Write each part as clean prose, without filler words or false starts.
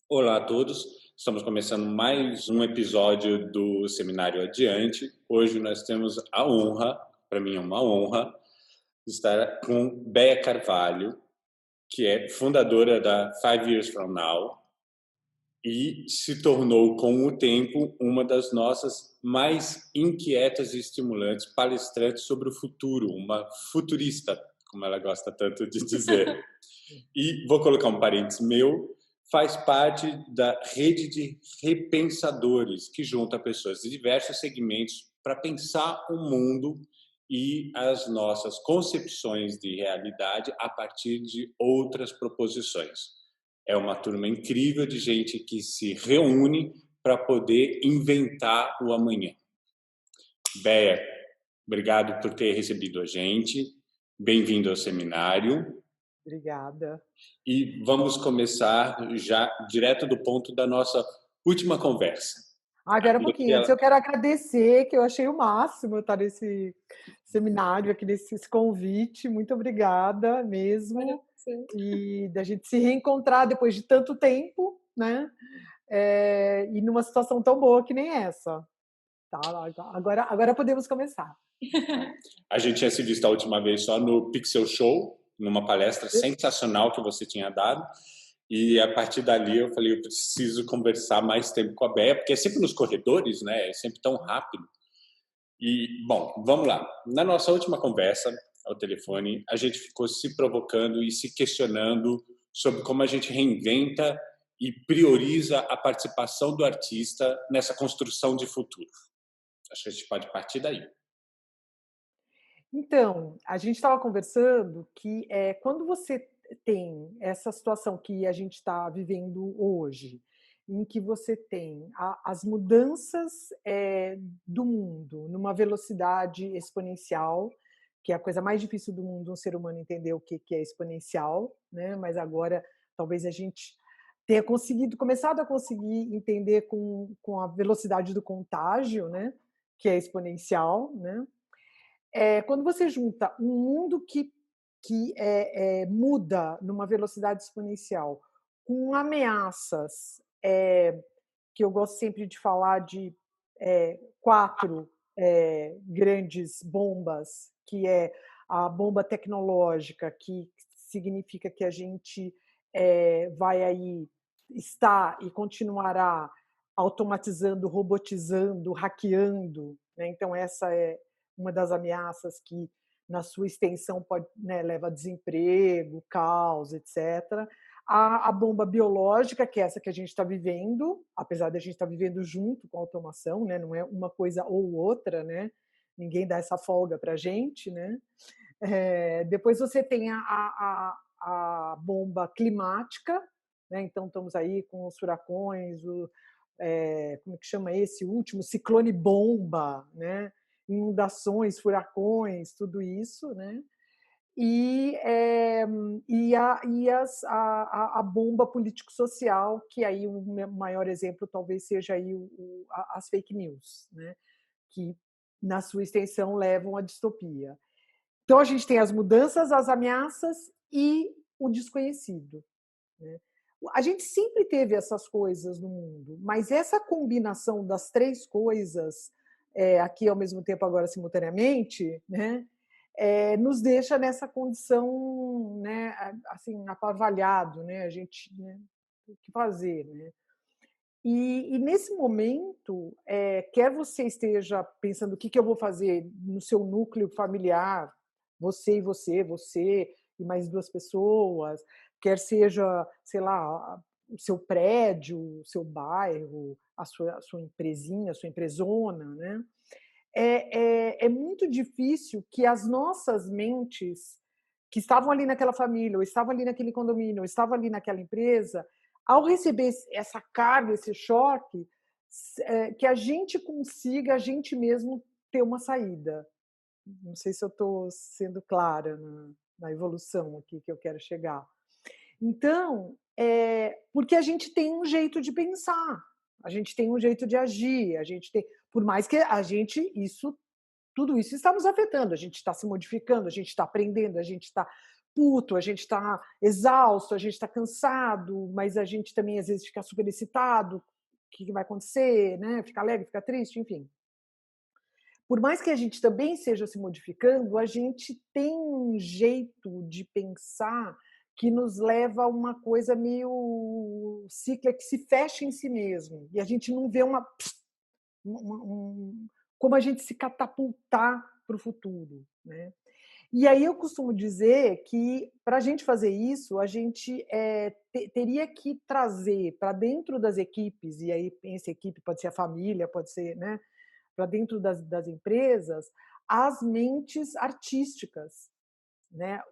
Olá a todos, estamos começando mais um episódio do Seminário Adiante. Hoje nós temos a honra, para mim é uma honra, de estar com Bea Carvalho, que é fundadora da Five Years From Now e se tornou, com o tempo, uma das nossas mais inquietas e estimulantes palestrantes sobre o futuro, uma futurista, como ela gosta tanto de dizer. E vou colocar um parênteses meu, faz parte da rede de repensadores, que junta pessoas de diversos segmentos para pensar o mundo e as nossas concepções de realidade a partir de outras proposições. É uma turma incrível de gente que se reúne para poder inventar o amanhã. Bea, obrigado por ter recebido a gente. Bem-vindo ao seminário. Obrigada. E vamos começar já direto do ponto da nossa última conversa. Espera um pouquinho. Antes eu quero agradecer, que eu achei o máximo estar nesse seminário, aqui nesse convite. Muito obrigada mesmo. E da gente se reencontrar depois de tanto tempo, né? E numa situação tão boa que nem essa. Tá, agora podemos começar. A gente tinha se visto a última vez só no Pixel Show, numa palestra sensacional que você tinha dado. E a partir dali eu falei, eu preciso conversar mais tempo com a Bea, porque é sempre nos corredores, né? É sempre tão rápido. E, bom, vamos lá. Na nossa última conversa ao telefone, a gente ficou se provocando e se questionando sobre como a gente reinventa e prioriza a participação do artista nessa construção de futuro. Acho que a gente pode partir daí. Então, a gente estava conversando que quando você tem essa situação que a gente está vivendo hoje, em que você tem as mudanças do mundo numa velocidade exponencial, que é a coisa mais difícil do mundo, um ser humano entender o que é exponencial, né? Mas agora talvez a gente tenha começado a conseguir entender com a velocidade do contágio, né? Que é exponencial, né? Quando você junta um mundo que muda numa velocidade exponencial, com ameaças, que eu gosto sempre de falar de quatro grandes bombas, que é a bomba tecnológica, que significa que a gente vai aí estar e continuará automatizando, robotizando, hackeando, né? Então essa é uma das ameaças que, na sua extensão, pode, né, leva a desemprego, caos, etc. A bomba biológica, que é essa que a gente está vivendo, apesar de a gente estar vivendo junto com a automação, né, não é uma coisa ou outra, né? Ninguém dá essa folga para a gente, né? Depois você tem a bomba climática, né? Então estamos aí com os furacões, como que chama esse último? Ciclone bomba, né? Inundações, furacões, tudo isso, né? E, é, a bomba político-social, que aí o maior exemplo talvez seja aí as fake news, né? Que na sua extensão levam à distopia. Então a gente tem as mudanças, as ameaças e o desconhecido, né? A gente sempre teve essas coisas no mundo, mas essa combinação das três coisas, aqui ao mesmo tempo, agora simultaneamente, né, nos deixa nessa condição, né, assim, aparvalhado, né, a gente, né, o que fazer, né? E nesse momento, quer você esteja pensando o que eu vou fazer no seu núcleo familiar, você e você e mais duas pessoas, quer seja, sei lá, o seu prédio, o seu bairro, a sua empresinha, a sua empresona, né? É muito difícil que as nossas mentes, que estavam ali naquela família, ou estavam ali naquele condomínio, ou estavam ali naquela empresa, ao receber essa carga, esse choque, que a gente consiga, a gente mesmo, ter uma saída. Não sei se eu estou sendo clara na evolução aqui que eu quero chegar. Então, porque a gente tem um jeito de pensar, a gente tem um jeito de agir, a gente tem, por mais que a gente, tudo isso está nos afetando, a gente está se modificando, a gente está aprendendo, a gente está puto, a gente está exausto, a gente está cansado, mas a gente também às vezes fica super excitado, o que que vai acontecer, né? Fica alegre, fica triste, enfim. Por mais que a gente também esteja se modificando, a gente tem um jeito de pensar que nos leva a uma coisa meio cíclica que se fecha em si mesmo. E a gente não vê como a gente se catapultar para o futuro, né? E aí eu costumo dizer que para a gente fazer isso, a gente teria que trazer para dentro das equipes, e aí essa equipe pode ser a família, pode ser, né, para dentro das empresas, as mentes artísticas, né?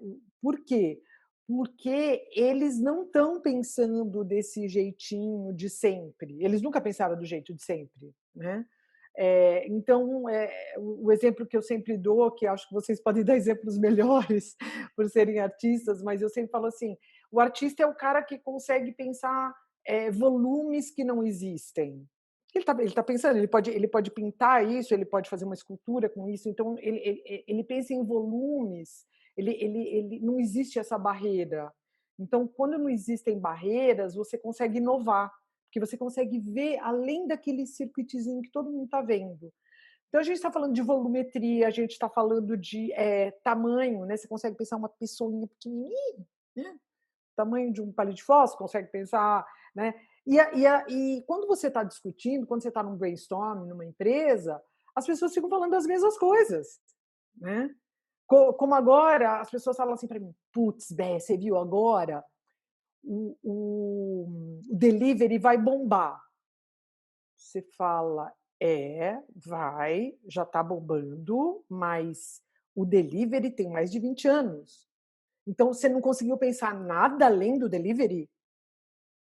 Por quê? Porque eles não estão pensando desse jeitinho de sempre. Eles nunca pensaram do jeito de sempre, né? Então, o exemplo que eu sempre dou, que acho que vocês podem dar exemplos melhores por serem artistas, mas eu sempre falo assim: o artista é o cara que consegue pensar volumes que não existem. Ele tá pensando, ele pode pintar isso, ele pode fazer uma escultura com isso, então ele pensa em volumes, ele não existe essa barreira. Então, quando não existem barreiras, você consegue inovar, porque você consegue ver além daquele circuitozinho que todo mundo está vendo. Então, a gente está falando de volumetria, a gente está falando de tamanho, né? Você consegue pensar uma pessoinha pequenininha, né? Tamanho de um palito de fósforo, consegue pensar, né? E quando você está discutindo, quando você está num brainstorm, numa empresa, as pessoas ficam falando as mesmas coisas, né? Como agora, as pessoas falam assim para mim: putz, Bé, você viu agora? O delivery vai bombar. Você fala, vai, já está bombando, mas o delivery tem mais de 20 anos. Então, você não conseguiu pensar nada além do delivery?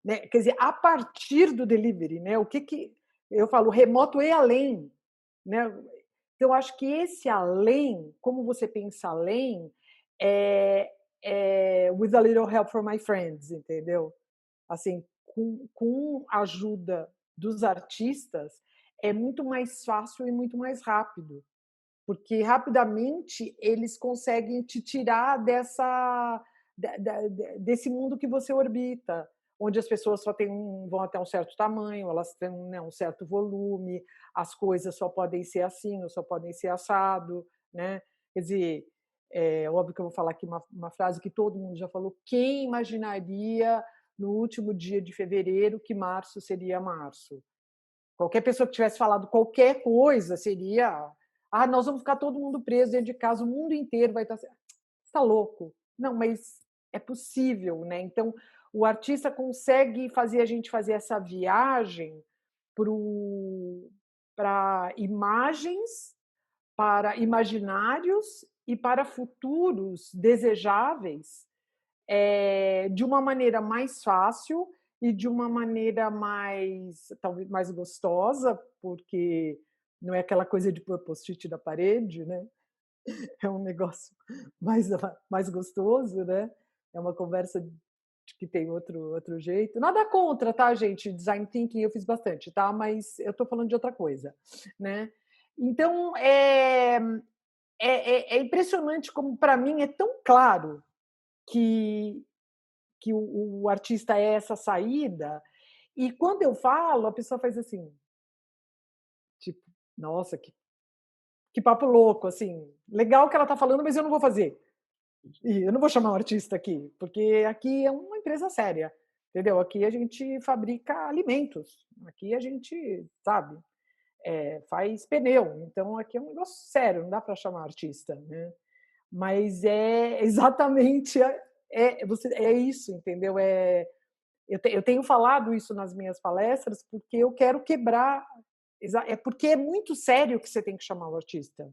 Né? Quer dizer, a partir do delivery, né? O que eu falo, remoto e além, né? Então, eu acho que esse além, como você pensa além, é, with a little help from my friends, entendeu? Assim, com a ajuda dos artistas, é muito mais fácil e muito mais rápido, porque rapidamente eles conseguem te tirar desse mundo que você orbita, onde as pessoas só vão até um certo tamanho, elas têm, né, um certo volume, as coisas só podem ser assim, ou só podem ser assado, né? Quer dizer, é óbvio que eu vou falar aqui uma frase que todo mundo já falou: quem imaginaria no último dia de fevereiro que março seria março? Qualquer pessoa que tivesse falado qualquer coisa seria: nós vamos ficar todo mundo preso dentro de casa, o mundo inteiro vai estar. Você está louco? Não, mas é possível, né? Então, o artista consegue fazer a gente fazer essa viagem para imagens, para imaginários e para futuros desejáveis, de uma maneira mais fácil e de uma maneira mais, talvez, mais gostosa, porque não é aquela coisa de pôr post-it na parede, né? É um negócio mais, mais gostoso, né? É uma conversa que tem outro jeito. Nada contra, tá, gente? Design thinking eu fiz bastante, tá? Mas eu estou falando de outra coisa, né? Então, é impressionante como, para mim, é tão claro que o artista é essa saída. E quando eu falo, a pessoa faz assim, tipo, nossa, que papo louco, assim, legal que ela está falando, mas eu não vou fazer. E eu não vou chamar um artista aqui, porque aqui é uma empresa séria, entendeu? Aqui a gente fabrica alimentos, aqui a gente, sabe, faz pneu, então aqui é um negócio sério, não dá para chamar artista, né? Mas é exatamente é isso, entendeu? Eu tenho falado isso nas minhas palestras porque eu quero quebrar. É porque é muito sério que você tem que chamar o artista.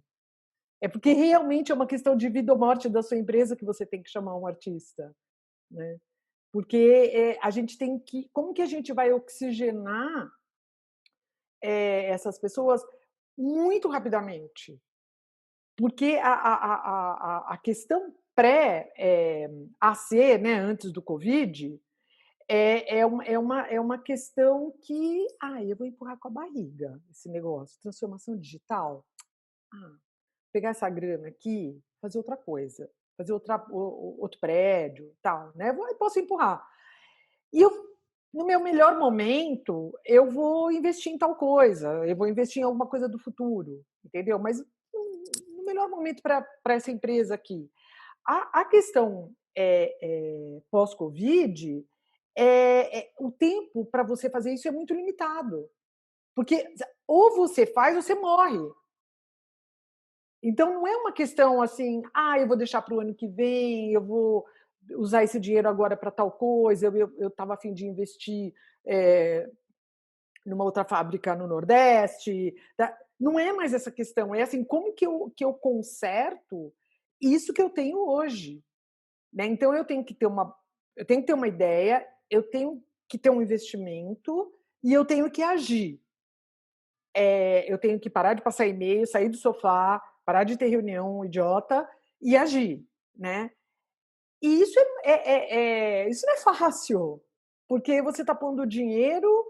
É porque realmente é uma questão de vida ou morte da sua empresa que você tem que chamar um artista, né? Porque a gente tem que. Como que a gente vai oxigenar essas pessoas muito rapidamente? Porque a questão pré-AC, né, antes do Covid, é uma questão que, eu vou empurrar com a barriga esse negócio, transformação digital. Pegar essa grana aqui, fazer outra coisa. fazer outro prédio, tal, né? Eu posso empurrar. E eu, no meu melhor momento, eu vou investir em tal coisa, eu vou investir em alguma coisa do futuro, entendeu? Mas no melhor momento para essa empresa aqui. A questão pós-Covid, o tempo para você fazer isso é muito limitado. Porque ou você faz ou você morre. Então não é uma questão assim, eu vou deixar para o ano que vem, eu vou usar esse dinheiro agora para tal coisa, eu estava a fim de investir numa outra fábrica no Nordeste. Tá? Não é mais essa questão, é assim, como que eu conserto isso que eu tenho hoje? Né? Então eu tenho que ter uma ideia, eu tenho que ter um investimento e eu tenho que agir. Eu tenho que parar de passar e-mail, sair do sofá, parar de ter reunião idiota e agir, né? E isso não é fácil, porque você está pondo dinheiro,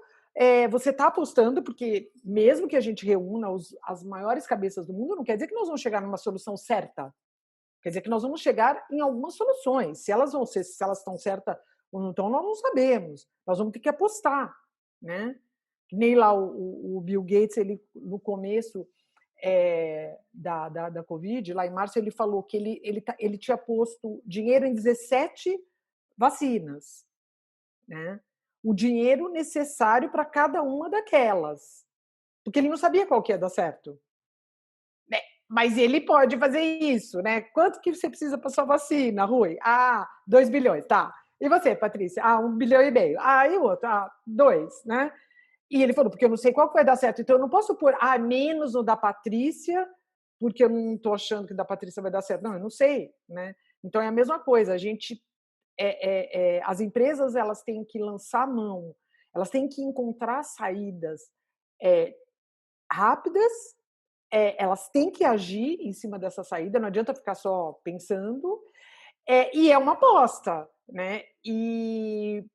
você está apostando, porque mesmo que a gente reúna as maiores cabeças do mundo, não quer dizer que nós vamos chegar numa solução certa. Quer dizer que nós vamos chegar em algumas soluções. Se elas estão certas ou não estão, nós não sabemos. Nós vamos ter que apostar, né? Nem lá o Bill Gates, ele no começo da Covid, lá em março, ele falou que ele tinha posto dinheiro em 17 vacinas, né? O dinheiro necessário para cada uma daquelas, porque ele não sabia qual que ia dar certo. Mas ele pode fazer isso, né? Quanto que você precisa para sua vacina, Rui? 2 bilhões, tá. E você, Patrícia? 1,5 bilhão. E o outro? 2, né? E ele falou, porque eu não sei qual que vai dar certo, então eu não posso pôr menos no da Patrícia, porque eu não estou achando que da Patrícia vai dar certo. Não, eu não sei, né? Então é a mesma coisa, a gente, as empresas, elas têm que lançar a mão, elas têm que encontrar saídas rápidas, elas têm que agir em cima dessa saída, não adianta ficar só pensando, e é uma aposta, né? E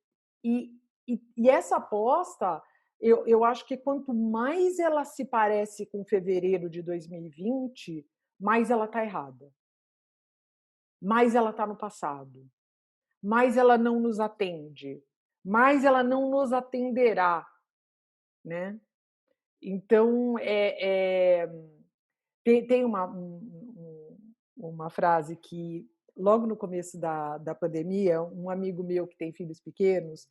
essa aposta, eu acho que quanto mais ela se parece com fevereiro de 2020, mais ela está errada. Mais ela está no passado. Mais ela não nos atende. Mais ela não nos atenderá, né? Então, tem uma frase que, logo no começo da pandemia, um amigo meu que tem filhos pequenos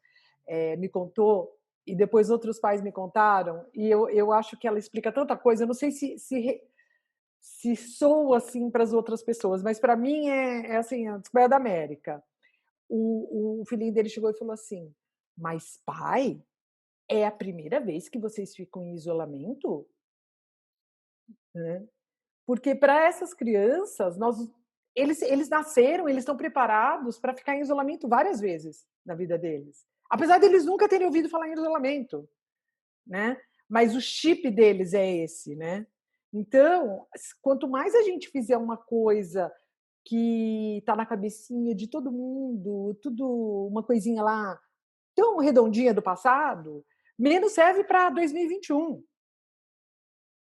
me contou, e depois outros pais me contaram, e eu acho que ela explica tanta coisa, eu não sei se soa assim para as outras pessoas, mas para mim é assim, a descoberta da América. O filhinho dele chegou e falou assim, mas pai, é a primeira vez que vocês ficam em isolamento? Né? Porque para essas crianças, eles nasceram, eles estão preparados para ficar em isolamento várias vezes na vida deles. Apesar deles nunca terem ouvido falar em isolamento, né? Mas o chip deles é esse, né? Então, quanto mais a gente fizer uma coisa que está na cabecinha de todo mundo, tudo uma coisinha lá tão redondinha do passado, menos serve para 2021.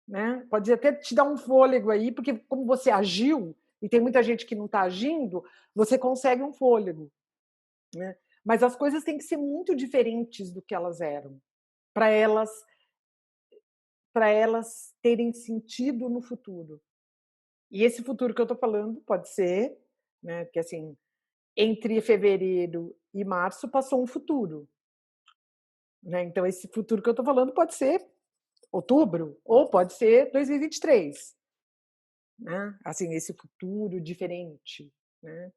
Né? Pode até te dar um fôlego aí, porque como você agiu, e tem muita gente que não está agindo, você consegue um fôlego. Né? Mas as coisas têm que ser muito diferentes do que elas eram, para elas terem sentido no futuro. E esse futuro que eu estou falando pode ser, né, porque assim, entre fevereiro e março passou um futuro. Né? Então, esse futuro que eu estou falando pode ser outubro, ou pode ser 2023. Né? Assim, esse futuro diferente, né?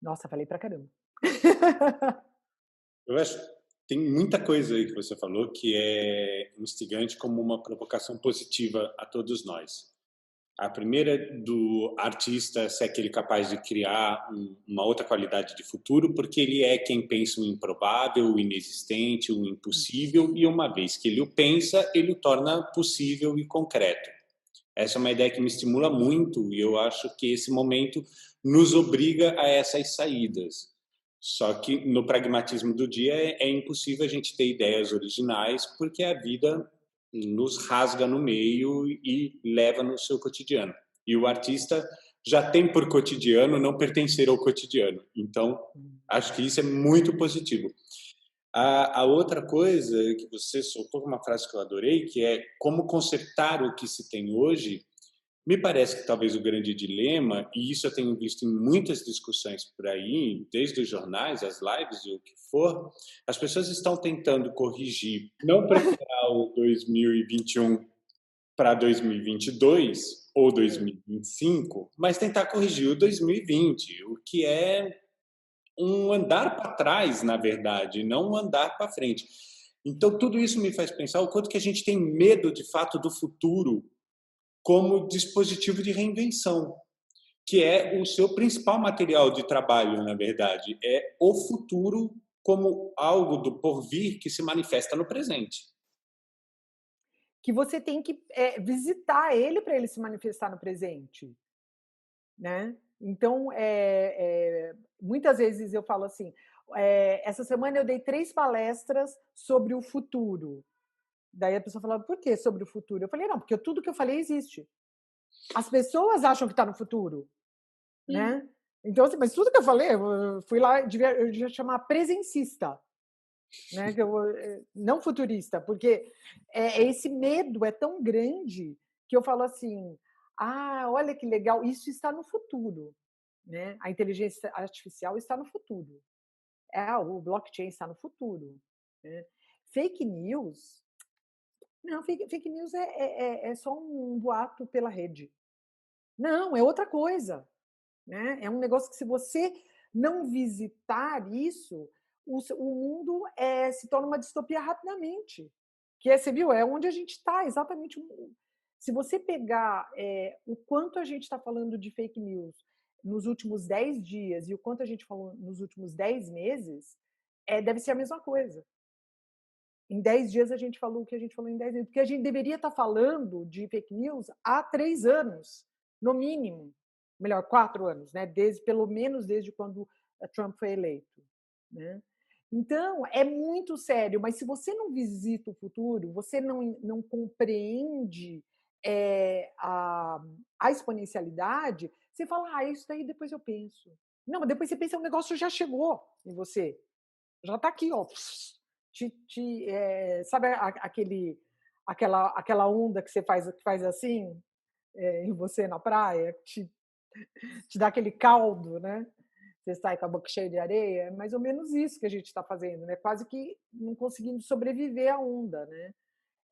Nossa, falei pra caramba. Eu acho que tem muita coisa aí que você falou que é instigante como uma provocação positiva a todos nós. A primeira é do artista ser aquele capaz de criar uma outra qualidade de futuro, porque ele é quem pensa o improvável, o inexistente, o impossível, e uma vez que ele o pensa, ele o torna possível e concreto. Essa é uma ideia que me estimula muito e eu acho que esse momento nos obriga a essas saídas. Só que no pragmatismo do dia é impossível a gente ter ideias originais porque a vida nos rasga no meio e leva no seu cotidiano. E o artista já tem por cotidiano não pertencer ao cotidiano. Então, acho que isso é muito positivo. A outra coisa que você soltou uma frase que eu adorei, que é como consertar o que se tem hoje. Me parece que talvez o grande dilema, e isso eu tenho visto em muitas discussões por aí, desde os jornais, as lives e o que for, as pessoas estão tentando corrigir, não preparar o 2021 para 2022 ou 2025, mas tentar corrigir o 2020, o que é um andar para trás, na verdade, não um andar para frente. Então, tudo isso me faz pensar o quanto que a gente tem medo, de fato, do futuro como dispositivo de reinvenção, que é o seu principal material de trabalho, na verdade, é o futuro como algo do porvir que se manifesta no presente. Que você tem que visitar ele para ele se manifestar no presente, né? Então, muitas vezes eu falo assim, essa semana eu dei 3 palestras sobre o futuro. Daí a pessoa falava, por que sobre o futuro? Eu falei, não, porque tudo que eu falei existe. As pessoas acham que está no futuro, né? Então, assim, mas tudo que eu falei, eu fui lá, eu devia chamar presencista, né? Não futurista, porque esse medo é tão grande que eu falo assim, ah, olha que legal, isso está no futuro, né? A inteligência artificial está no futuro, o blockchain está no futuro, né? Fake news, não, fake news é só um boato pela rede. Não, é outra coisa, né? É um negócio que, se você não visitar isso, o mundo se torna uma distopia rapidamente. Que você viu, é onde a gente está, exatamente. Se você pegar o quanto a gente está falando de fake news nos últimos 10 dias e o quanto a gente falou nos últimos 10 meses, deve ser a mesma coisa. Em 10 dias a gente falou o que a gente falou em 10 meses, porque a gente deveria estar falando de fake news há 3 anos, no mínimo. Melhor, 4 anos, né? Pelo menos desde quando Trump foi eleito, né? Então, é muito sério, mas se você não visita o futuro, você não compreende a exponencialidade, você fala, isso daí depois eu penso. Não, mas depois você pensa, o negócio já chegou em você. Já está aqui, ó. Sabe aquela onda que você faz assim em você na praia, te dá aquele caldo, né? Você sai com a boca cheia de areia, é mais ou menos isso que a gente está fazendo, né? Quase que não conseguindo sobreviver à onda, né?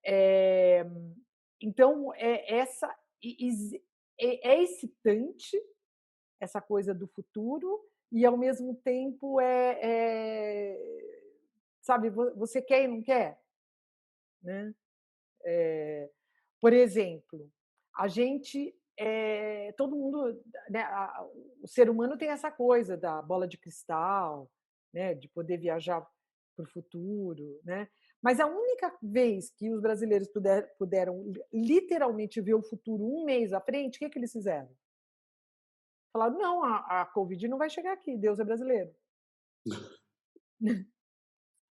É, então, é excitante essa coisa do futuro e, ao mesmo tempo, sabe, você quer e não quer, né? Por exemplo, a gente, todo mundo, né, o ser humano tem essa coisa da bola de cristal, né, de poder viajar para o futuro, né? Mas a única vez que os brasileiros puderam literalmente ver o futuro um mês à frente, o que eles fizeram? Falaram, não, a Covid não vai chegar aqui, Deus é brasileiro.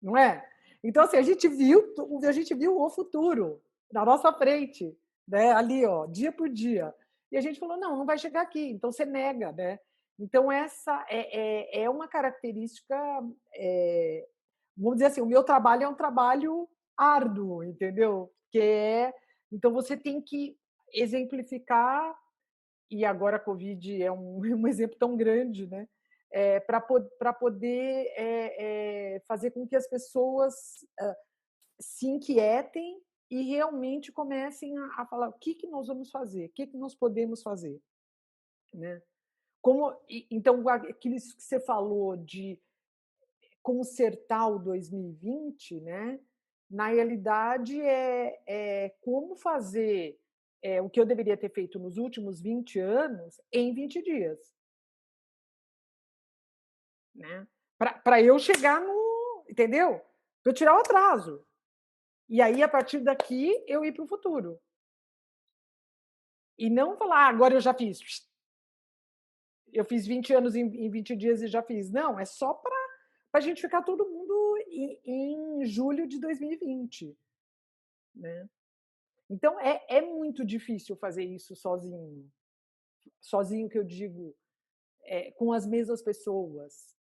Não é? Então, assim, a gente viu o futuro na nossa frente, né? Ali, ó, dia por dia. E a gente falou, não, não vai chegar aqui. Então, você nega, né? Então, essa é uma característica, vamos dizer assim, o meu trabalho é um trabalho árduo, entendeu? Então, você tem que exemplificar, e agora a Covid é um exemplo tão grande, né? Para poder fazer com que as pessoas se inquietem e realmente comecem a falar o que nós vamos fazer, o que nós podemos fazer, né? Então, aquilo que você falou de consertar o 2020, né? Na realidade, como fazer o que eu deveria ter feito nos últimos 20 anos em 20 dias, né? Para eu chegar no. Entendeu? Para eu tirar o atraso. E aí, a partir daqui, eu ir para o futuro. E não falar, agora eu já fiz. Eu fiz 20 anos em 20 dias e já fiz. Não, é só para a gente ficar todo mundo em julho de 2020. Né? Então, é muito difícil fazer isso sozinho. sozinho que eu digo, com as mesmas pessoas,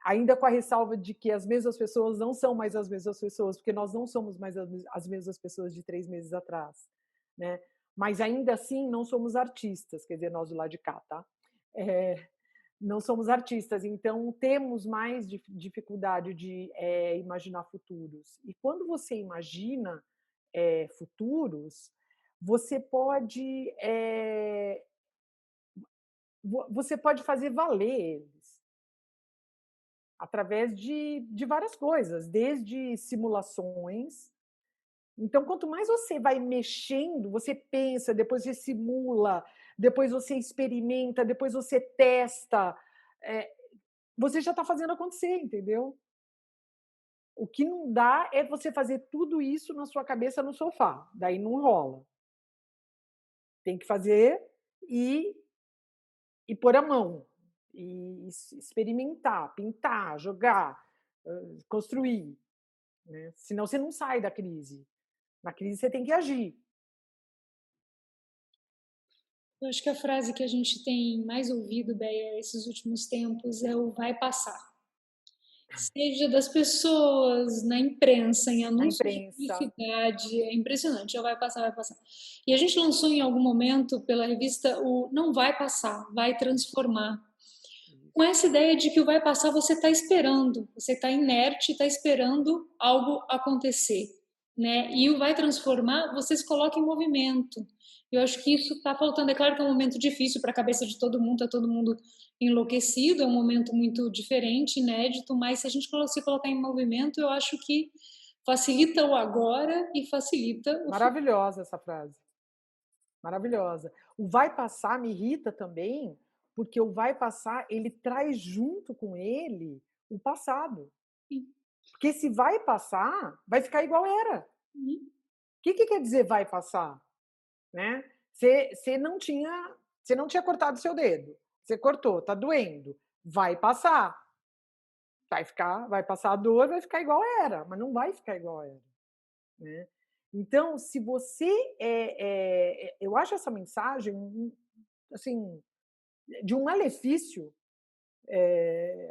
ainda com a ressalva de que as mesmas pessoas não são mais as mesmas pessoas, porque nós não somos mais as mesmas pessoas de 3 meses atrás, né. Mas ainda assim não somos artistas, quer dizer, nós do lado de cá, tá. Eh, não somos artistas, então temos mais dificuldade de, imaginar futuros. E quando você imagina, futuros, você pode, você pode fazer valer eles, através de várias coisas, desde simulações. Então, quanto mais você vai mexendo, você pensa, depois você simula, depois você experimenta, depois você testa, eh, você já está fazendo acontecer, entendeu? O que não dá é você fazer tudo isso na sua cabeça no sofá, daí não rola. Tem que fazer e pôr a mão, e experimentar, pintar, jogar, construir, né, senão você não sai da crise. Na crise você tem que agir. Eu acho que a frase que a gente tem mais ouvido, Béia, esses últimos tempos é o "vai passar". Seja das pessoas, na imprensa, em Na anúncios de imprensa. publicidade, é impressionante, já vai passar, vai passar. E a gente lançou em algum momento pela revista o "Não vai passar, vai transformar". Com essa ideia de que o vai passar você está esperando, você está inerte, está esperando algo acontecer, né? E o vai transformar, você se coloca em movimento. Eu acho que isso está faltando. É claro que é um momento difícil para a cabeça de todo mundo, está todo mundo enlouquecido, é um momento muito diferente, inédito, mas se a gente se colocar em movimento, eu acho que facilita o agora e facilita o futuro. Maravilhosa essa frase, maravilhosa. O vai passar me irrita também, porque o vai passar, ele traz junto com ele o passado. Porque se vai passar, vai ficar igual era. Uhum. O que quer dizer vai passar? Né? Você não tinha cortado seu dedo, você cortou, tá doendo, vai passar, vai passar a dor, vai ficar igual era, mas não vai ficar igual era, né? Então, se você, eu acho essa mensagem, assim, de um malefício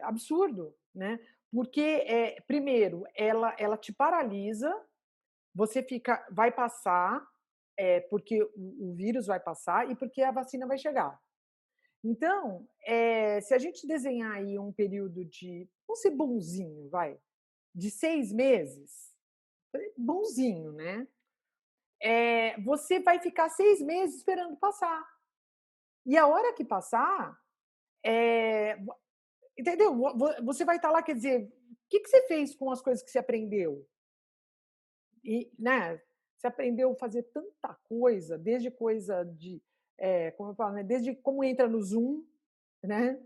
absurdo, né? Porque, primeiro, ela te paralisa, você fica, vai passar, porque o vírus vai passar e porque a vacina vai chegar. Então, se a gente desenhar aí um período de, vamos ser bonzinho, vai, de 6 meses, bonzinho, né? Você vai ficar 6 meses esperando passar. E a hora que passar, eh, entendeu? Você vai estar lá, quer dizer, o que que você fez com as coisas que você aprendeu? E, né, você aprendeu a fazer tanta coisa, desde coisa de, como eu falo, né, desde como entra no Zoom, né,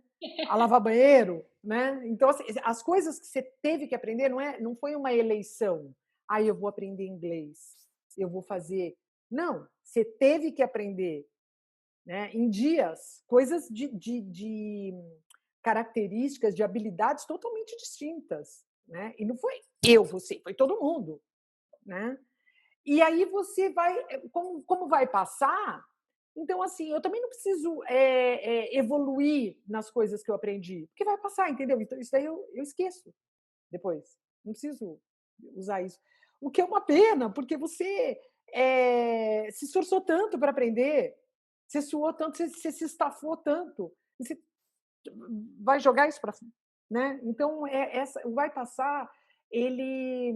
a lavar banheiro, né. Então, assim, as coisas que você teve que aprender não foi uma eleição: "Ai, eu vou aprender inglês, eu vou fazer", não, você teve que aprender, né, em dias, coisas de características, de habilidades totalmente distintas, né. E não foi eu, você, foi todo mundo, né. E aí você vai, como vai passar, então, assim, eu também não preciso, evoluir nas coisas que eu aprendi, porque vai passar, entendeu? Então isso daí eu esqueço depois, não preciso usar isso. O que é uma pena, porque você, se esforçou tanto para aprender, você suou tanto, você se estafou tanto, e você vai jogar isso para, né? Então, o vai passar, ele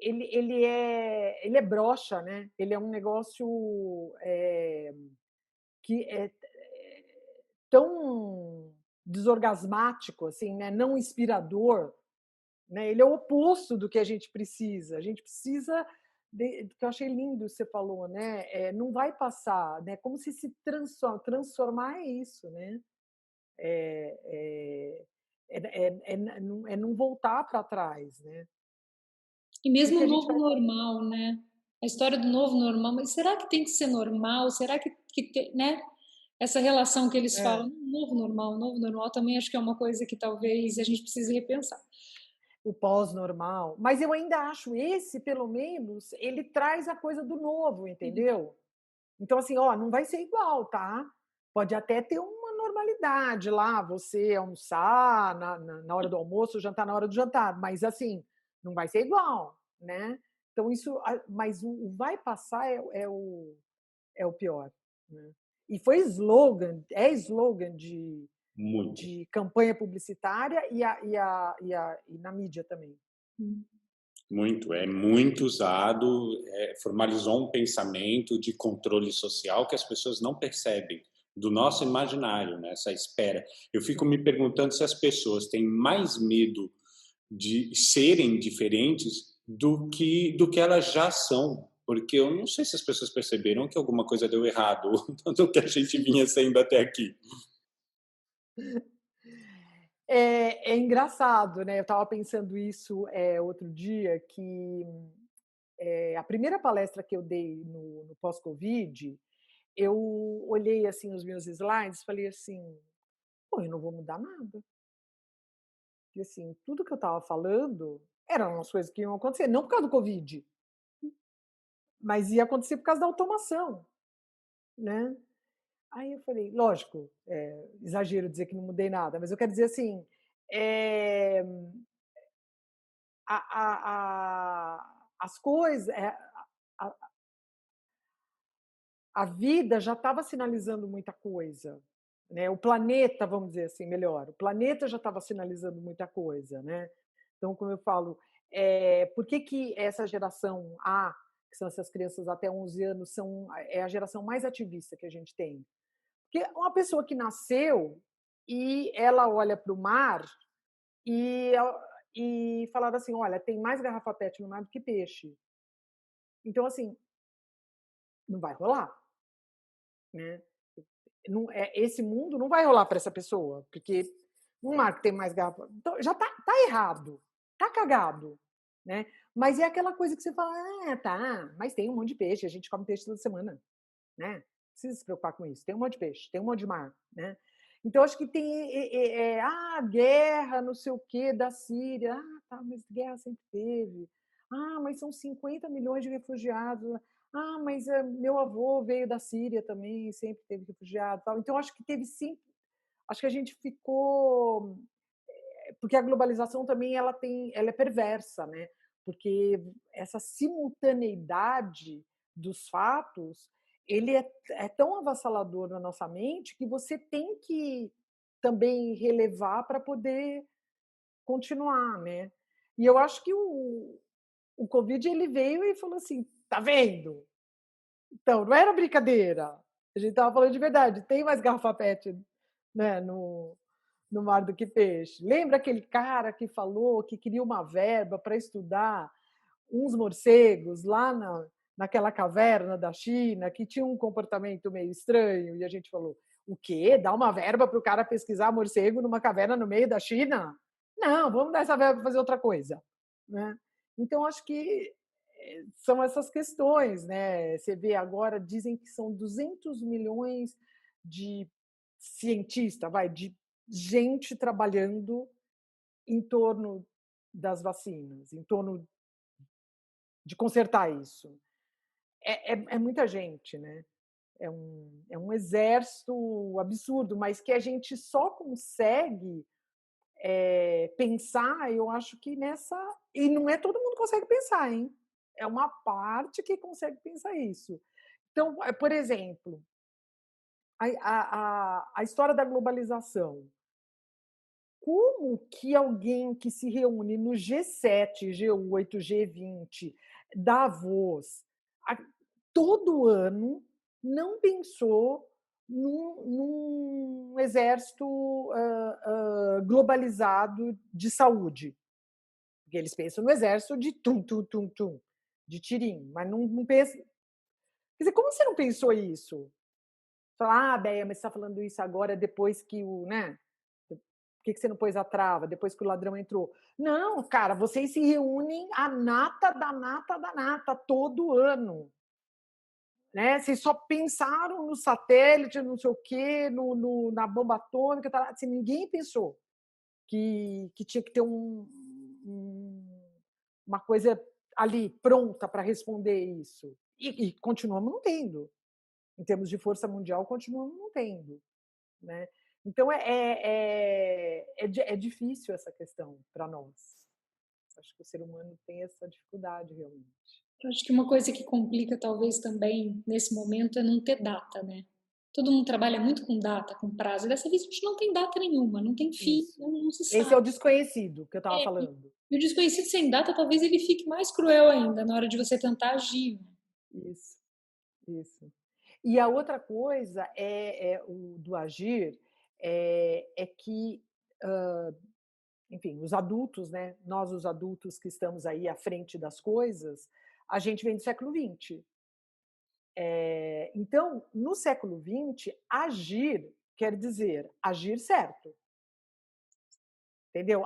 ele é broxa, né, ele é um negócio, que é tão desorgasmático, assim, né, não inspirador, né, ele é o oposto do que a gente precisa de, que eu achei lindo você falou, né, não vai passar, né, como se transformar é isso, né, é não voltar para trás, né, E o que mesmo que o a gente novo vai fazer? normal, né? A história do novo normal, mas será que tem que ser normal? Será né? Essa relação que eles É. falam, novo normal também acho que é uma coisa que talvez a gente precise repensar. O pós-normal, mas eu ainda acho esse, pelo menos, ele traz a coisa do novo, Sim. entendeu? Então, assim, ó, não vai ser igual, tá? Pode até ter uma normalidade lá, você almoçar na hora do almoço, jantar na hora do jantar, mas assim, não vai ser igual, né? Então, isso, mas o vai passar é o pior, né? E foi slogan, é slogan Muito. de campanha publicitária e na mídia também. Muito, é muito usado, formalizou um pensamento de controle social que as pessoas não percebem, do nosso imaginário, né, essa espera. Eu fico me perguntando se as pessoas têm mais medo de serem diferentes do que elas já são, porque eu não sei se as pessoas perceberam que alguma coisa deu errado do que a gente vinha sendo até aqui. É engraçado, né? Eu estava pensando isso outro dia, que a primeira palestra que eu dei no pós-Covid, eu olhei assim os meus slides e falei assim, pô, eu não vou mudar nada. Porque assim, tudo que eu estava falando eram as coisas que iam acontecer, não por causa do Covid, mas ia acontecer por causa da automação, né? Aí eu falei, lógico, exagero dizer que não mudei nada, mas eu quero dizer assim, eh, as coisas, a, a vida já estava sinalizando muita coisa, né? O planeta, vamos dizer assim, melhor, o planeta já estava sinalizando muita coisa, né? Então, como eu falo, por que que essa geração A, que são essas crianças até 11 anos, é a geração mais ativista que a gente tem? Porque uma pessoa que nasceu e ela olha para o mar e, e falaram assim, olha, tem mais garrafa PET no mar do que peixe. Então, assim, não vai rolar, né? Não, esse mundo não vai rolar para essa pessoa, porque um mar que tem mais garrafa. Então, já tá errado, tá cagado, né? Mas é aquela coisa que você fala, tá, mas tem um monte de peixe, a gente come peixe toda semana, né? Não precisa se preocupar com isso. Tem um monte de peixe, tem um monte de mar, né? Então, acho que tem guerra, não sei o quê, da Síria. Ah, tá, mas guerra sempre teve. Ah, mas são 50 milhões de refugiados. Ah, mas meu avô veio da Síria também, sempre teve refugiado. Tal. Então, acho que teve sim. Acho que a gente ficou. Porque a globalização também ela é perversa, né? Porque essa simultaneidade dos fatos ele é tão avassalador na nossa mente que você tem que também relevar para poder continuar, né? E eu acho que o Covid ele veio e falou assim, tá vendo? Então, não era brincadeira. A gente estava falando de verdade. Tem mais garrafa PET, né, no mar do que peixe. Lembra aquele cara que falou que queria uma verba para estudar uns morcegos lá naquela caverna da China que tinha um comportamento meio estranho? E a gente falou, o quê? Dá uma verba para o cara pesquisar morcego numa caverna no meio da China? Não, vamos dar essa verba para fazer outra coisa, né? Então, acho que são essas questões, né? Você vê agora, dizem que são 200 milhões de cientistas, de gente trabalhando em torno das vacinas, em torno de consertar isso. É muita gente, né? É um exército absurdo, mas que a gente só consegue pensar, eu acho que nessa. E não é todo mundo que consegue pensar, hein? É uma parte que consegue pensar isso. Então, por exemplo, a história da globalização. Como que alguém que se reúne no G7, G8, G20, Davos, todo ano, não pensou num exército globalizado de saúde? Porque eles pensam no exército de tum, tum, tum, tum, de tirinho, mas não pensa. Quer dizer, como você não pensou isso? Falar, Béia, mas você está falando isso agora depois que o, né? Por que você não pôs a trava depois que o ladrão entrou? Não, cara, vocês se reúnem a nata da nata da nata todo ano. Né? Vocês só pensaram no satélite, não sei o quê, na bomba atômica, tá? Assim, ninguém pensou que tinha que ter uma coisa ali pronta para responder isso. E continuamos não tendo. em termos de força mundial, continuamos não tendo, né? Então, é difícil essa questão para nós. Acho que o ser humano tem essa dificuldade, realmente. Eu acho que uma coisa que complica talvez também nesse momento é não ter data, né? Todo mundo trabalha muito com data, com prazo. E dessa vez a gente não tem data nenhuma, não tem fim, Isso. não se Esse é sabe. o desconhecido que eu estava É, falando. e o desconhecido sem data talvez ele fique mais cruel ainda na hora de você tentar agir. Isso, isso. E a outra coisa o do agir é que, enfim, os adultos, né? Nós, os adultos que estamos aí à frente das coisas, a gente vem do século XX. Então, no século XX, agir quer dizer agir certo, entendeu?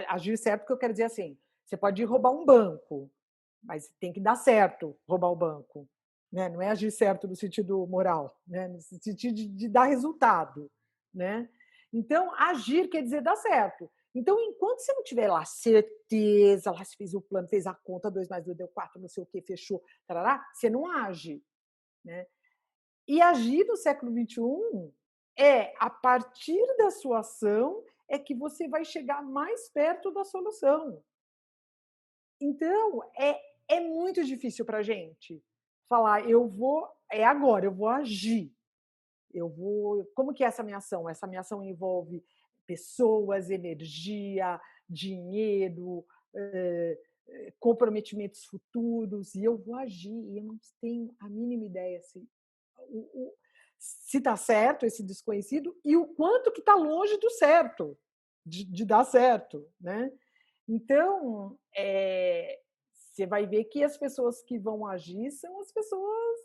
Agir certo, que eu quero dizer assim, você pode ir roubar um banco, mas tem que dar certo roubar o banco, né? Não é agir certo no sentido moral, né? No sentido de dar resultado, né? Então, agir quer dizer dar certo. Então, enquanto você não tiver lá certeza, lá se fez o plano, fez a conta, 2 mais 2 deu 4, não sei o que, fechou, tarará, você não age, né? E agir no século XXI a partir da sua ação, é que você vai chegar mais perto da solução. Então, é muito difícil para a gente falar, agora, eu vou agir. Como que é essa minha ação? Essa minha ação envolve pessoas, energia, dinheiro, comprometimentos futuros, e eu vou agir, e eu não tenho a mínima ideia se está certo esse desconhecido e o quanto que está longe do certo, de dar certo, né? Então, você vai ver que as pessoas que vão agir são as pessoas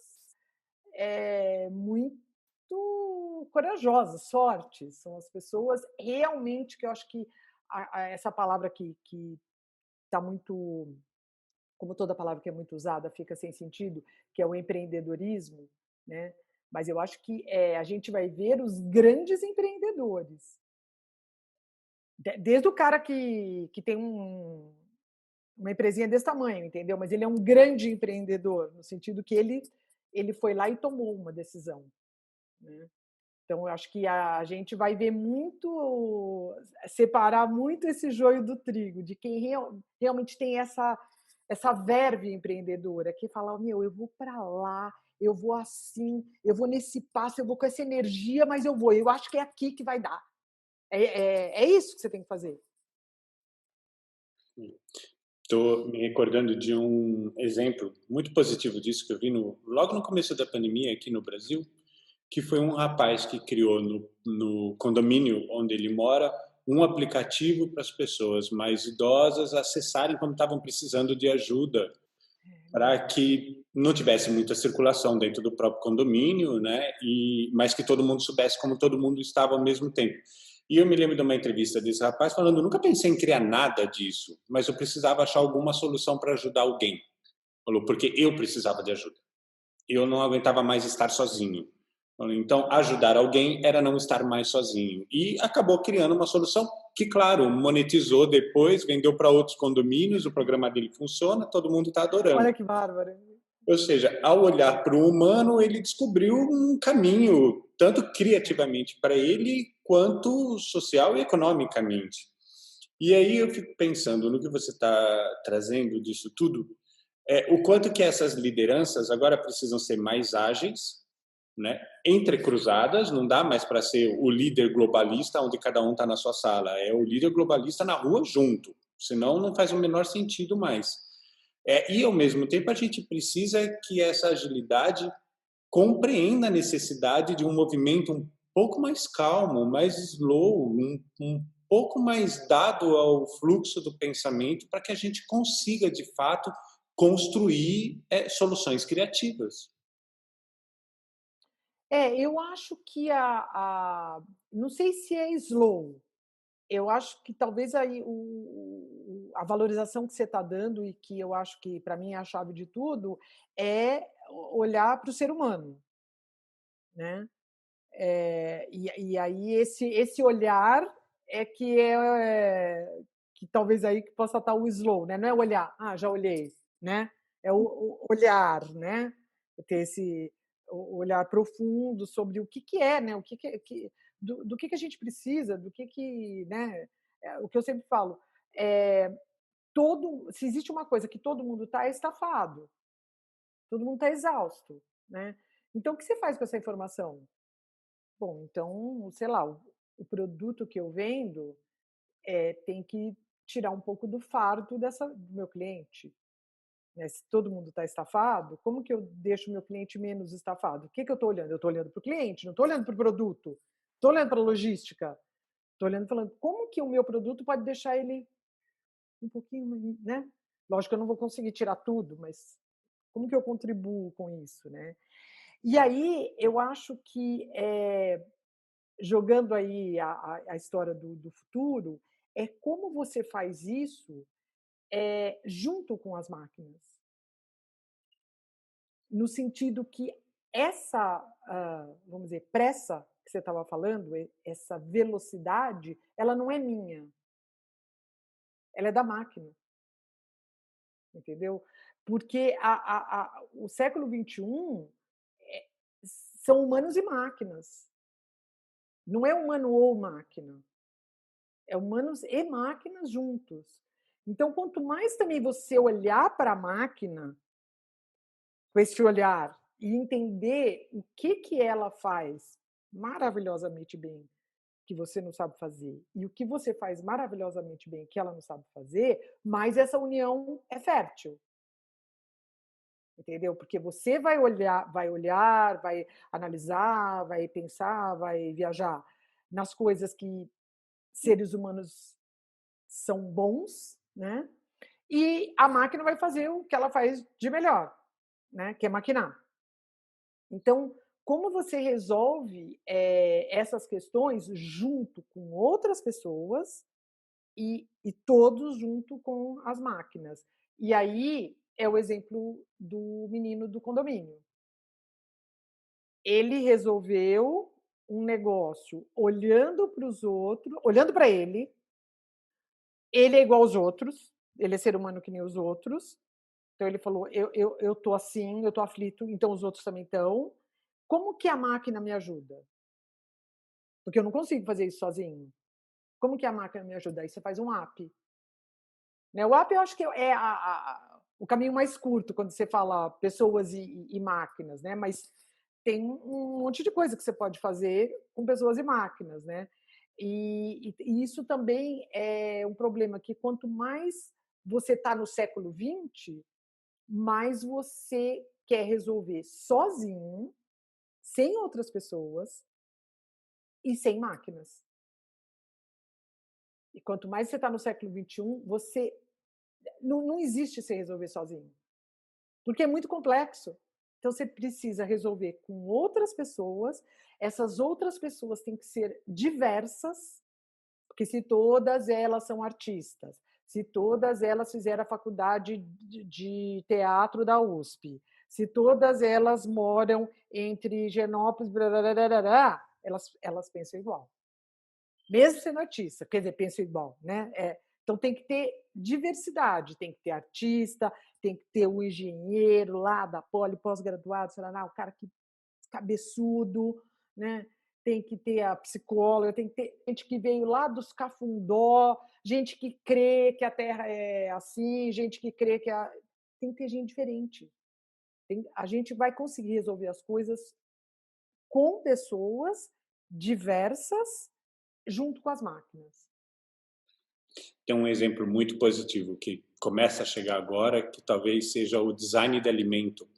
muito corajosas, fortes, são as pessoas realmente que eu acho que essa palavra que está muito, como toda palavra que é muito usada, fica sem sentido, que é o empreendedorismo, né? Mas eu acho que a gente vai ver os grandes empreendedores. Desde o cara que tem uma empresinha desse tamanho, entendeu? Mas ele é um grande empreendedor, no sentido que ele foi lá e tomou uma decisão, né? Então, eu acho que a gente vai ver muito, separar muito esse joio do trigo, de quem realmente tem essa verve empreendedora, que fala, meu, eu vou para lá, eu vou assim, eu vou nesse passo, eu vou com essa energia, mas eu acho que é aqui que vai dar. É isso que você tem que fazer. Estou me recordando de um exemplo muito positivo disso que eu vi logo no começo da pandemia aqui no Brasil, que foi um rapaz que criou no condomínio onde ele mora um aplicativo para as pessoas mais idosas acessarem quando estavam precisando de ajuda, para que não tivesse muita circulação dentro do próprio condomínio, né? Mas que todo mundo soubesse como todo mundo estava ao mesmo tempo. E eu me lembro de uma entrevista desse rapaz falando, nunca pensei em criar nada disso, mas eu precisava achar alguma solução para ajudar alguém. Falou, porque eu precisava de ajuda. Eu não aguentava mais estar sozinho. Então, ajudar alguém era não estar mais sozinho. E acabou criando uma solução que, claro, monetizou depois, vendeu para outros condomínios, o programa dele funciona, todo mundo está adorando. Olha que bárbaro. Ou seja, ao olhar para o humano, ele descobriu um caminho, tanto criativamente para ele, quanto social e economicamente. E aí eu fico pensando no que você está trazendo disso tudo, o quanto que essas lideranças agora precisam ser mais ágeis, né? Entrecruzadas, não dá mais para ser o líder globalista onde cada um está na sua sala, é o líder globalista na rua junto, senão não faz o menor sentido mais. E ao mesmo tempo a gente precisa que essa agilidade compreenda a necessidade de um movimento um pouco mais calmo, mais slow, um pouco mais dado ao fluxo do pensamento para que a gente consiga de fato construir soluções criativas. Eu acho que não sei se é slow. Eu acho que talvez aí a valorização que você está dando e que eu acho que para mim é a chave de tudo é olhar para o ser humano, né? E aí esse olhar que talvez aí que possa estar o slow, né? Não é olhar, já olhei, né? É o olhar, né? Ter olhar profundo sobre o que é, né? O do que a gente precisa, né? O que eu sempre falo, é, se existe uma coisa que todo mundo está, é estafado. Todo mundo está exausto, né? Então, o que você faz com essa informação? Bom, então, sei lá, o produto que eu vendo tem que tirar um pouco do fardo do meu cliente. Né? Se todo mundo está estafado, como que eu deixo o meu cliente menos estafado? O que eu estou olhando? Eu estou olhando para o cliente, não estou olhando para o produto, estou olhando para a logística, estou olhando falando como que o meu produto pode deixar ele um pouquinho, né? Lógico que eu não vou conseguir tirar tudo, mas como que eu contribuo com isso, né? E aí eu acho que jogando aí a história do futuro, é como você faz isso junto com as máquinas. No sentido que vamos dizer, pressa que você estava falando, essa velocidade, ela não é minha, ela é da máquina, entendeu? Porque o século XXI são humanos e máquinas, não é humano ou máquina, é humanos e máquinas juntos. Então, quanto mais também você olhar para a máquina com esse olhar e entender o que ela faz maravilhosamente bem, que você não sabe fazer, e o que você faz maravilhosamente bem, que ela não sabe fazer, mais essa união é fértil. Entendeu? Porque você vai analisar, vai pensar, vai viajar nas coisas que seres humanos são bons, né? E a máquina vai fazer o que ela faz de melhor, né? Que é maquinar. Então, como você resolve essas questões junto com outras pessoas e todos junto com as máquinas? E aí é o exemplo do menino do condomínio. Ele resolveu um negócio olhando para os outros, olhando para ele. Ele é igual aos outros, ele é ser humano que nem os outros. Então ele falou: eu tô assim, eu tô aflito, então os outros também estão. Como que a máquina me ajuda? Porque eu não consigo fazer isso sozinho. Como que a máquina me ajuda? Aí você faz um app. Né? O app eu acho que é o caminho mais curto quando você fala pessoas e máquinas, né? Mas tem um monte de coisa que você pode fazer com pessoas e máquinas, né? E isso também é um problema que quanto mais você está no século XX, mais você quer resolver sozinho, sem outras pessoas e sem máquinas. E quanto mais você está no século XXI, você não existe você resolver sozinho, porque é muito complexo. Então você precisa resolver com outras pessoas. Essas outras pessoas têm que ser diversas, porque se todas elas são artistas, se todas elas fizeram a faculdade de teatro da USP, se todas elas moram entre Genópolis, elas pensam igual. Mesmo sendo artista, quer dizer, pensam igual, né? Então tem que ter diversidade, tem que ter artista, tem que ter o engenheiro lá da Poli, pós-graduado, sei lá, o cara que cabeçudo, né? Tem que ter a psicóloga, tem que ter gente que veio lá dos Cafundó, gente que crê que a Terra é assim, gente que crê que tem que ter gente diferente. A gente vai conseguir resolver as coisas com pessoas diversas junto com as máquinas. Tem um exemplo muito positivo que começa a chegar agora, que talvez seja o design de alimento,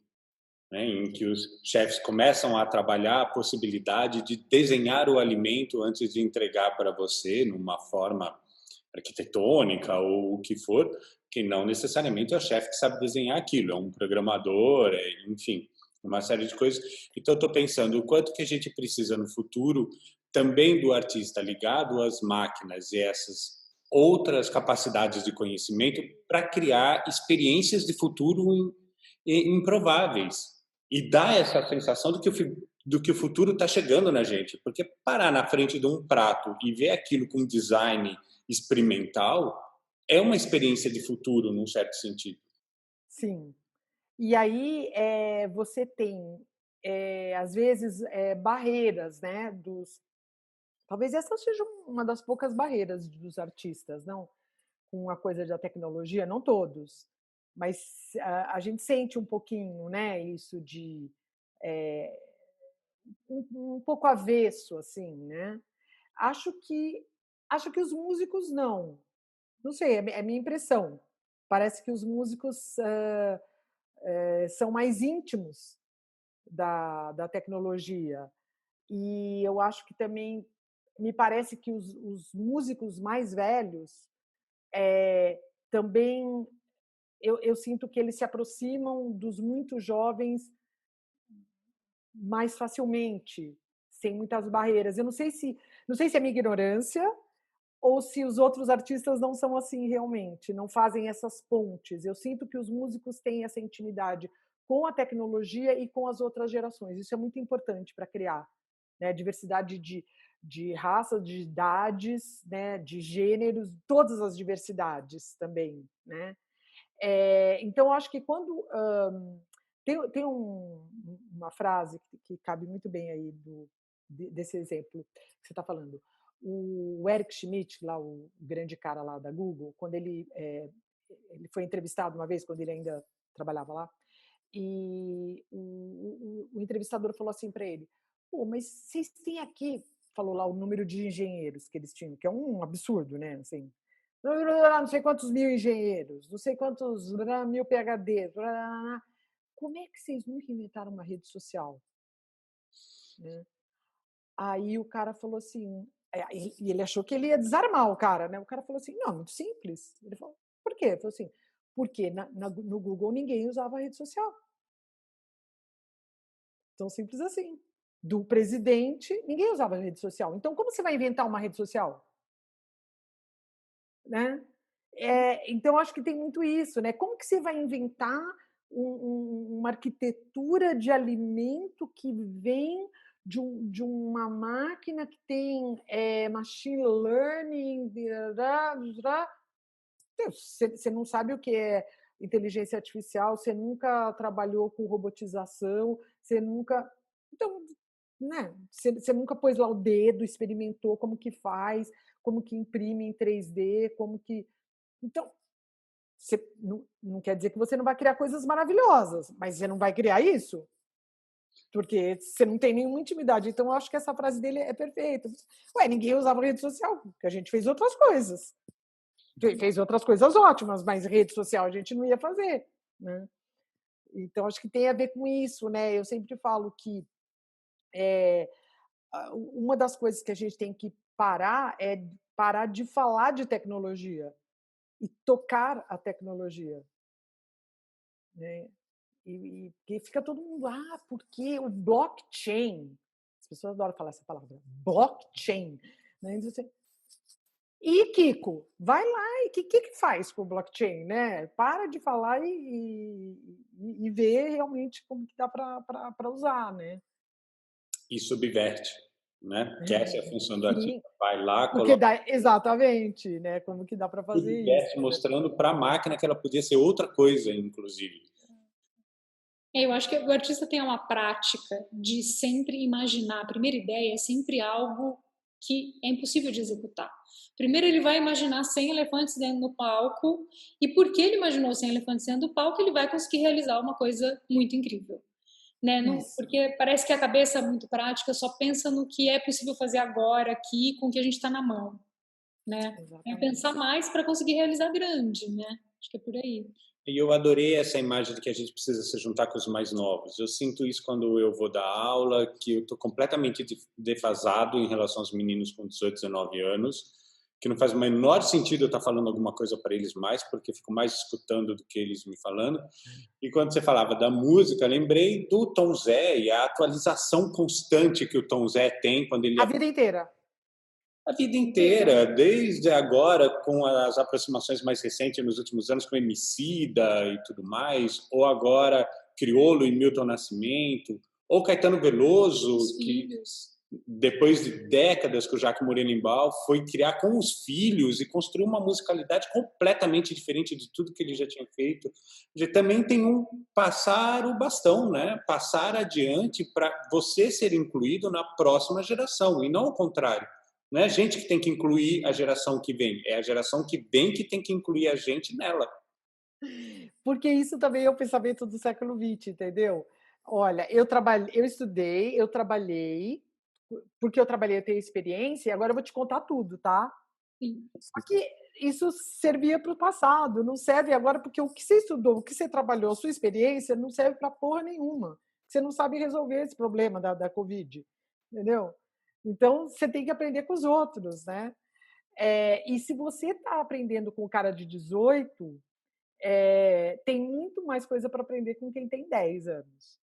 né, em que os chefs começam a trabalhar a possibilidade de desenhar o alimento antes de entregar para você numa forma arquitetônica ou o que for, que não necessariamente é o chefe que sabe desenhar aquilo, é um programador, enfim, uma série de coisas. Então, eu estou pensando o quanto que a gente precisa no futuro também do artista ligado às máquinas e essas outras capacidades de conhecimento para criar experiências de futuro improváveis e dar essa sensação do que o futuro está chegando na gente. Porque parar na frente de um prato e ver aquilo com design experimental é uma experiência de futuro, num certo sentido. Sim. E aí você tem às vezes, barreiras, né? Talvez essa seja uma das poucas barreiras dos artistas, não? Com a coisa da tecnologia, não todos, mas a gente sente um pouquinho, né? Isso de um pouco avesso, assim, né? Acho que os músicos não sei, é a minha impressão. Parece que os músicos são mais íntimos da tecnologia. E eu acho que também me parece que os músicos mais velhos também eu sinto que eles se aproximam dos muito jovens mais facilmente, sem muitas barreiras. Eu não sei se é minha ignorância ou se os outros artistas não são assim realmente, não fazem essas pontes. Eu sinto que os músicos têm essa intimidade com a tecnologia e com as outras gerações. Isso é muito importante para criar, né? Diversidade de raças, de idades, né? De gêneros, todas as diversidades também, né? Então, acho que quando tem uma frase que cabe muito bem aí desse exemplo que você está falando. O Eric Schmidt, lá o grande cara lá da Google, quando ele foi entrevistado uma vez, quando ele ainda trabalhava lá, e o entrevistador falou assim para ele: "Pô, mas vocês têm aqui", falou lá o número de engenheiros que eles tinham, que é um absurdo, né? Assim, não sei quantos mil engenheiros, não sei quantos mil PhDs. Como é que vocês nunca inventaram uma rede social? Né? Aí o cara falou assim, e ele achou que ele ia desarmar o cara, né? O cara falou assim, não, muito simples. Ele falou, por quê? Ele falou assim, porque no Google ninguém usava rede social. Tão simples assim. Do presidente, ninguém usava rede social. Então, como você vai inventar uma rede social? Né? Então, acho que tem muito isso, né? Como que você vai inventar uma arquitetura de alimento que vem de uma máquina que tem machine learning, você não sabe o que é inteligência artificial, você nunca trabalhou com robotização, você nunca... Então, né? Você nunca pôs lá o dedo, experimentou como que faz, como que imprime em 3D, como que... Então, você não quer dizer que você não vai criar coisas maravilhosas, mas você não vai criar isso, porque você não tem nenhuma intimidade. Então, eu acho que essa frase dele é perfeita. Ué, ninguém usava rede social, porque a gente fez outras coisas. Fez outras coisas ótimas, mas rede social a gente não ia fazer, né? Então, acho que tem a ver com isso, né? Eu sempre falo que uma das coisas que a gente tem que parar é parar de falar de tecnologia e tocar a tecnologia, né? E fica todo mundo, porque o blockchain, as pessoas adoram falar essa palavra, blockchain, né? E Kiko, vai lá e o que faz com o blockchain, né? Para de falar e vê realmente como que dá para usar, né? E subverte, né? Que essa é a função do artista. Sim, Vai lá, porque coloca dá exatamente, né? Como que dá para fazer subverte, isso, né? mostrando para a máquina que ela podia ser outra coisa, inclusive. Eu acho que o artista tem uma prática de sempre imaginar. A primeira ideia é sempre algo que é impossível de executar. Primeiro ele vai imaginar 100 elefantes dentro do palco, e porque ele imaginou 100 elefantes dentro do palco, ele vai conseguir realizar uma coisa muito incrível. Né? Porque parece que a cabeça é muito prática, só pensa no que é possível fazer agora, aqui, com o que a gente está na mão. Né? É pensar mais para conseguir realizar grande, né? Acho que é por aí. E eu adorei essa imagem de que a gente precisa se juntar com os mais novos. Eu sinto isso quando eu vou dar aula, que eu estou completamente defasado em relação aos meninos com 18, 19 anos, que não faz o menor sentido eu estar falando alguma coisa para eles mais, porque eu fico mais escutando do que eles me falando. E quando você falava da música, lembrei do Tom Zé e a atualização constante que o Tom Zé tem quando ele... A vida inteira. A vida inteira, desde agora, com as aproximações mais recentes nos últimos anos, com Emicida e tudo mais, ou agora Criolo e Milton Nascimento, ou Caetano Veloso, Os filhos. depois de décadas que o Jacques Morelenbaum foi criar com os filhos e construir uma musicalidade completamente diferente de tudo que ele já tinha feito. Também tem um passar o bastão, né? Passar adiante para você ser incluído na próxima geração, e não o contrário. Não é a gente que tem que incluir a geração que vem, é a geração que vem que tem que incluir a gente nela. Porque isso também é o pensamento do século XX, entendeu? Olha, eu estudei, eu trabalhei, porque eu trabalhei, eu tenho experiência, e agora eu vou te contar tudo, tá? Sim. Só que isso servia para o passado, não serve agora, porque o que você estudou, o que você trabalhou, a sua experiência, não serve para porra nenhuma. Você não sabe resolver esse problema da Covid, entendeu? Então, você tem que aprender com os outros, né? E se você está aprendendo com o cara de 18, tem muito mais coisa para aprender com quem tem 10 anos,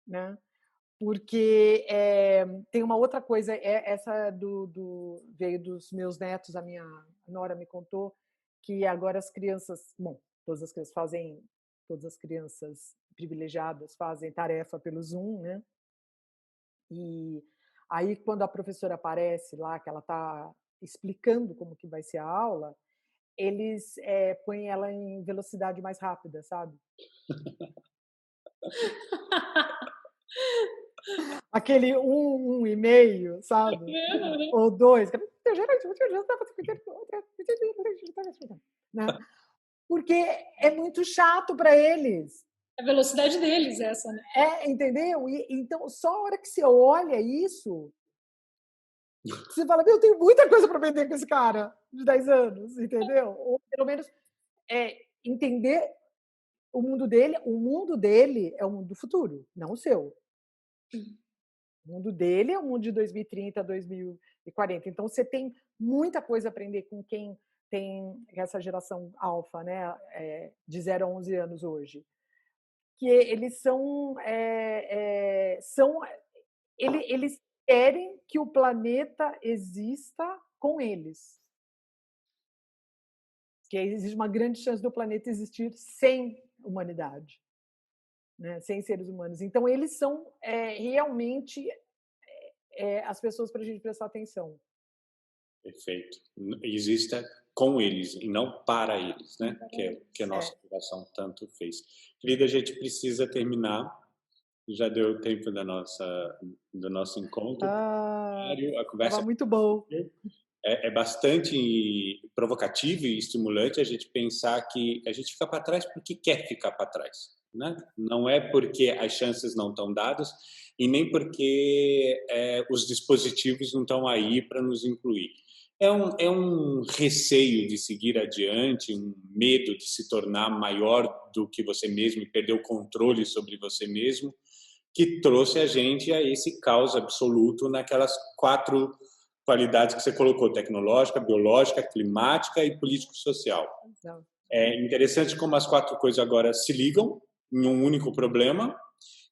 né? Porque tem uma outra coisa, essa veio dos meus netos, a minha nora me contou que agora as crianças, bom, todas as crianças privilegiadas fazem tarefa pelo Zoom, né? E aí quando a professora aparece lá, que ela está explicando como que vai ser a aula, eles põem ela em velocidade mais rápida, sabe? Aquele 1,5, sabe? Ou 2. Né? Porque é muito chato para eles. A velocidade deles, essa, né? Entendeu? Então, só a hora que você olha isso, você fala, meu, eu tenho muita coisa para aprender com esse cara de 10 anos, entendeu? Ou pelo menos entender o mundo dele. O mundo dele é o mundo do futuro, não o seu. O mundo dele é o mundo de 2030, 2040. Então, você tem muita coisa a aprender com quem tem essa geração alfa, né? De 0 a 11 anos hoje. Que eles eles querem que o planeta exista com eles. Que existe uma grande chance do planeta existir sem humanidade, né? Sem seres humanos. Então, eles são realmente as pessoas para a gente prestar atenção. Perfeito. Exista com eles e não para eles, né? Que a nossa geração tanto fez. Querida, a gente precisa terminar. Já deu tempo do nosso encontro. A conversa Estava muito bom. é bastante provocativo e estimulante a gente pensar que a gente fica para trás porque quer ficar para trás, né? Não é porque as chances não estão dadas e nem porque os dispositivos não estão aí para nos incluir. É um receio de seguir adiante, um medo de se tornar maior do que você mesmo e perder o controle sobre você mesmo, que trouxe a gente a esse caos absoluto naquelas 4 qualidades que você colocou: tecnológica, biológica, climática e político-social. É interessante como as 4 coisas agora se ligam em um único problema,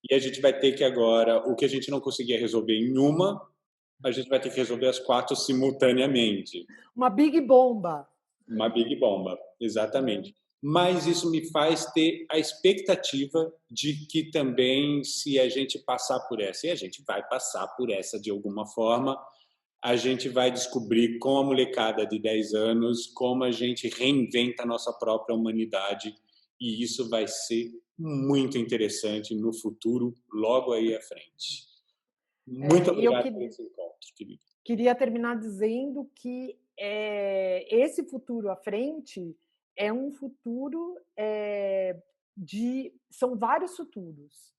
e a gente vai ter que agora, o que a gente não conseguia resolver em uma, a gente vai ter que resolver as 4 simultaneamente. Uma big bomba. Uma big bomba, exatamente. Mas isso me faz ter a expectativa de que também, se a gente passar por essa, e a gente vai passar por essa de alguma forma, a gente vai descobrir com a molecada de 10 anos como a gente reinventa a nossa própria humanidade, e isso vai ser muito interessante no futuro, logo aí à frente. Muito obrigado por esse encontro, querido. Queria terminar dizendo que esse futuro à frente é um futuro são vários futuros,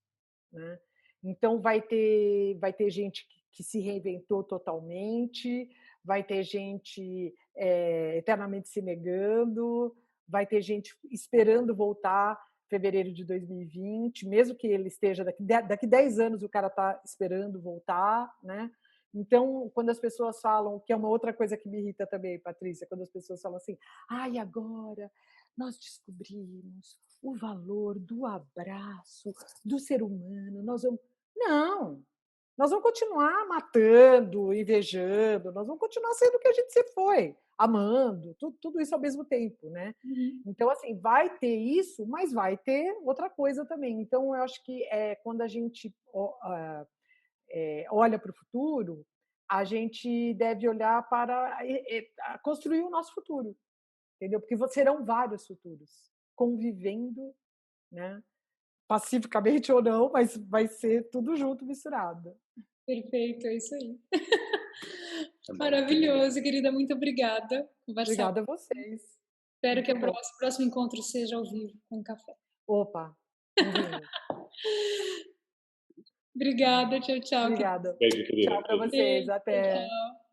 né? Então vai ter gente que se reinventou totalmente, vai ter gente eternamente se negando, vai ter gente esperando voltar fevereiro de 2020, mesmo que ele esteja daqui 10 anos o cara está esperando voltar, né? Então, quando as pessoas falam, que é uma outra coisa que me irrita também, Patrícia, quando as pessoas falam assim, agora nós descobrimos o valor do abraço, do ser humano, Não! Nós vamos continuar matando, invejando, nós vamos continuar sendo o que a gente sempre foi, amando, tudo isso ao mesmo tempo, né? Então, assim, vai ter isso, mas vai ter outra coisa também. Então, eu acho que quando a gente olha para o futuro, a gente deve olhar para construir o nosso futuro, entendeu? Porque serão vários futuros convivendo, né? Pacificamente ou não, mas vai ser tudo junto, misturado. Perfeito, é isso aí. Tá bom, Maravilhoso, querida. Muito obrigada. Conversar. Obrigada a vocês. Espero que Muito o bom. próximo encontro seja ao vivo, com café. Opa, um vinho. Obrigada, tchau, tchau. Obrigada. Beijo, querida. Tchau para vocês. Beijo, Até. tchau.